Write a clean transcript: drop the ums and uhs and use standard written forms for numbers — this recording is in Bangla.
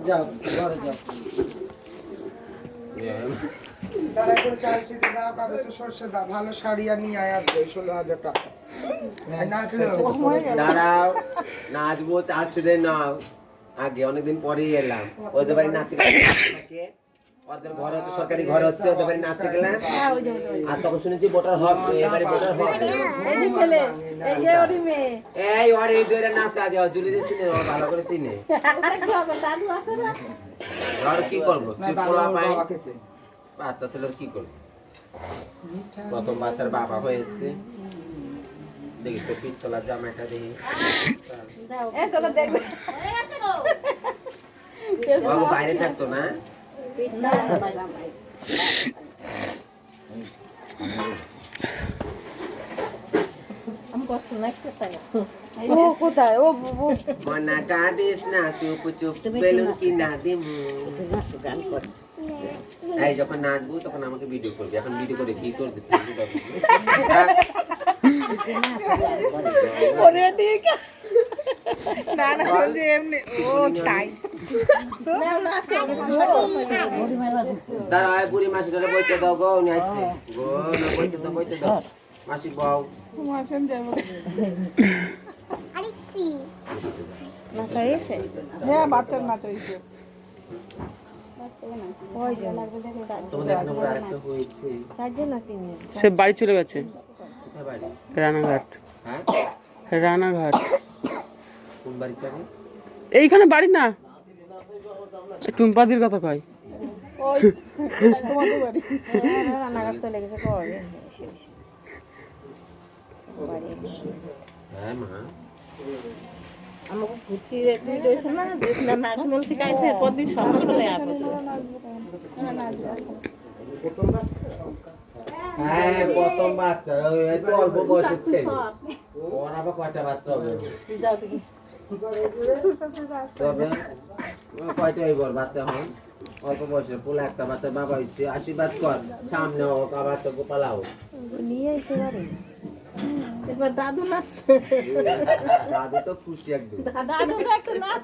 যাও ঘরে যাও ভালো শাড়ি নিয়ে আয় আসবে 16,000 টাকা দাঁড়াও নাচবো চালছিদের নাও আগে অনেকদিন পরেই এলাম ওদের বাড়ি নাচে ওদের ঘর হচ্ছে সরকারি ঘর হচ্ছে ওদের বাড়ি নাচে গেলাম আর তখন শুনেছি ভোটার হক এবারে ভোটার হক এই ওর এই দুইটা নাচে আগে জুলি যে চিনে ভালো করে চিনে আর কি করবো চিপকোলা পাই বাচ্চা ছেলে কি করবো প্রথম বাচ্চার বাবা হয়েছে দেখি তো পিঠ চলা জামাটা দেখি বাইরে থাকতো না মনা কাঁদিস না চুপ চুপ বেলুন কি না দিমু এই যখন নাচবো তখন আমাকে ভিডিও করবি এখন ভিডিও করে কি করবি দাঁড়ায় বুড়ি মাসি ধরে বইতে দাও গো উনি আসছে গো না বইতে দাও মাসি বাউ হ্যাঁ বাচ্চার নাচাইছে সে বাড়ি চলে গেছে রানাঘাট রানাঘাট এইখানে বাড়ি না টুম্পাদির কথা কয় রানাঘাট চলে গেছে আমাকে ঘুরছি না দেখলাম নাচমল থেকে আইসে পরদিন সকালবেলা আসছে হ্যাঁ প্রথম বাচ্চা একটু অল্প বয়সের ছেলে ওর আবার কয়টা বাচ্চা হবে তবে কয়টা হইব বাচ্চা হন অল্প বয়সের পোলা একটা বাচ্চা বাবা হচ্ছে আশীর্বাদ কর সামনে হোক আবার তো গোপালা হোক নিয়ে আইসে বাড়ি এবার দাদু নাচ দাদু তো খুশি একদম দাদু তো একটা নাচ